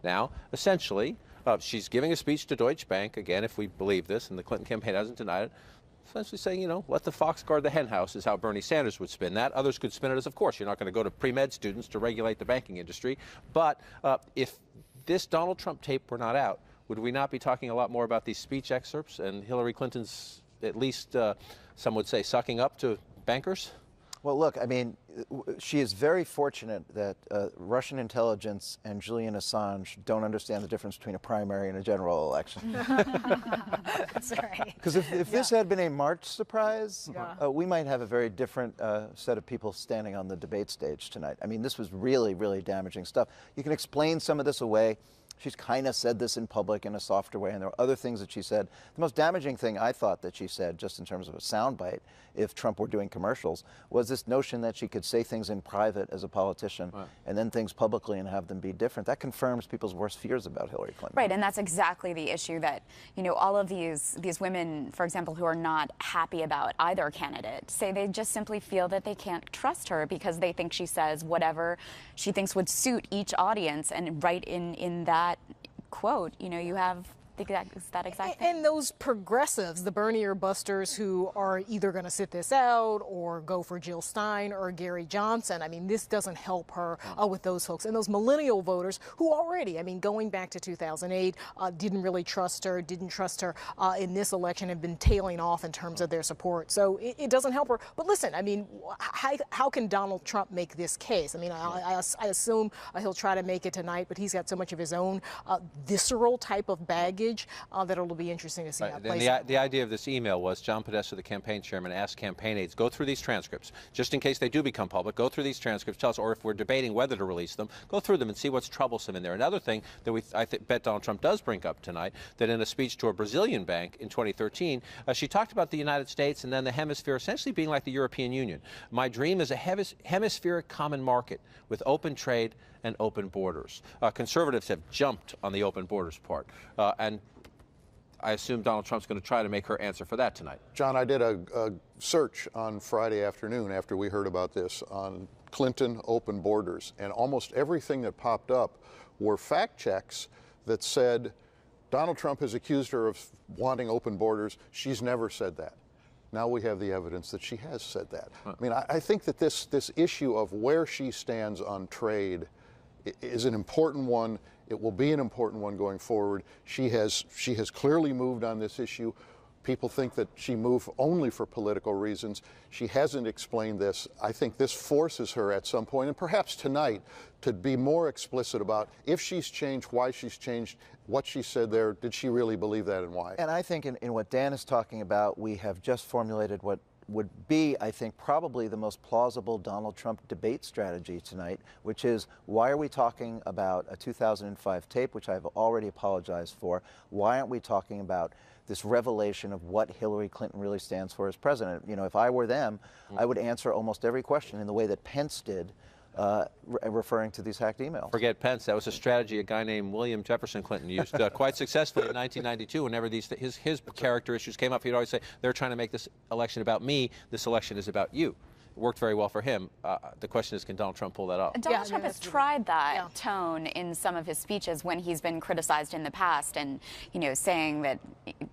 Now, essentially, she's giving a speech to Deutsche Bank, again, if we believe this, and the Clinton campaign hasn't denied it, essentially saying, you know, let the fox guard the hen house is how Bernie Sanders would spin that. Others could spin it as, of course, you're not going to go to pre-med students to regulate the banking industry. But if this Donald Trump tape were not out, would we not be talking a lot more about these speech excerpts and Hillary Clinton's, at least some would say, sucking up to bankers? Well, look, I mean, she is very fortunate that Russian intelligence and Julian Assange don't understand the difference between a primary and a general election. That's right. Because if this had been a March surprise, we might have a very different set of people standing on the debate stage tonight. I mean, this was really, really damaging stuff. You can explain some of this away. She's kind of said this in public in a softer way, and there are other things that she said. The most damaging thing I thought that she said, just in terms of a soundbite, if Trump were doing commercials, was this notion that she could say things in private as a politician and then things publicly and have them be different. That confirms people's worst fears about Hillary Clinton. Right, and that's exactly the issue that, you know, all of these women, for example, who are not happy about either candidate, say they just simply feel that they can't trust her because they think she says whatever she thinks would suit each audience, and right in that quote, you know, you have that exact thing. And those progressives, the Bernier busters who are either going to sit this out or go for Jill Stein or Gary Johnson, I mean, this doesn't help her with those folks. And those millennial voters who already, I mean, going back to 2008, didn't really trust her, didn't trust her in this election, have been tailing off in terms of their support. So it doesn't help her. But listen, I mean, how can Donald Trump make this case? I mean, I assume he'll try to make it tonight, but he's got so much of his own visceral type of baggage that it'll be interesting to see how it plays out. The idea of this email was John Podesta, the campaign chairman, asked campaign aides, go through these transcripts, just in case they do become public, go through these transcripts, tell us, or if we're debating whether to release them, go through them and see what's troublesome in there. Another thing that I bet Donald Trump does bring up tonight, that in a speech to a Brazilian bank in 2013, she talked about the United States and then the hemisphere essentially being like the European Union. My dream is a hemispheric common market with open trade and open borders. Conservatives have jumped on the open borders part, and I assume Donald Trump's going to try to make her answer for that tonight. John, I did a search on Friday afternoon after we heard about this on Clinton open borders, and almost everything that popped up were fact checks that said Donald Trump has accused her of wanting open borders. She's never said that. Now we have the evidence that she has said that. I mean, I think that this issue of where she stands on trade is an important one. It will be an important one going forward. She has clearly moved on this issue. People think that she moved only for political reasons. She hasn't explained this. I think this forces her at some point, and perhaps tonight, to be more explicit about if she's changed, why she's changed, what she said there. Did she really believe that, and why? And I think in what Dan is talking about, we have just formulated what would be, I think, probably the most plausible Donald Trump debate strategy tonight, which is, why are we talking about a 2005 tape, which I've already apologized for? Why aren't we talking about this revelation of what Hillary Clinton really stands for as president? You know, if I were them, I would answer almost every question in the way that Pence did, referring to these hacked emails. Forget Pence. That was a strategy a guy named William Jefferson Clinton used quite successfully in 1992. Whenever his character issues came up, he'd always say, they're trying to make this election about me. This election is about you. It worked very well for him. The question is, can Donald Trump pull that off? Donald Trump has tried that tone in some of his speeches when he's been criticized in the past, and, you know, saying that,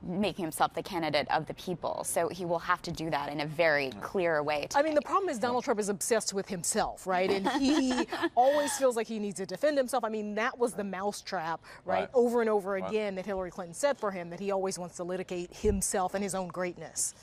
making himself the candidate of the people. So he will have to do that in a very clear way tonight. I mean, the problem is Donald Trump is obsessed with himself, right? And he always feels like he needs to defend himself. I mean, that was the mousetrap, right? Over and over again that Hillary Clinton set for him, that he always wants to litigate himself and his own greatness.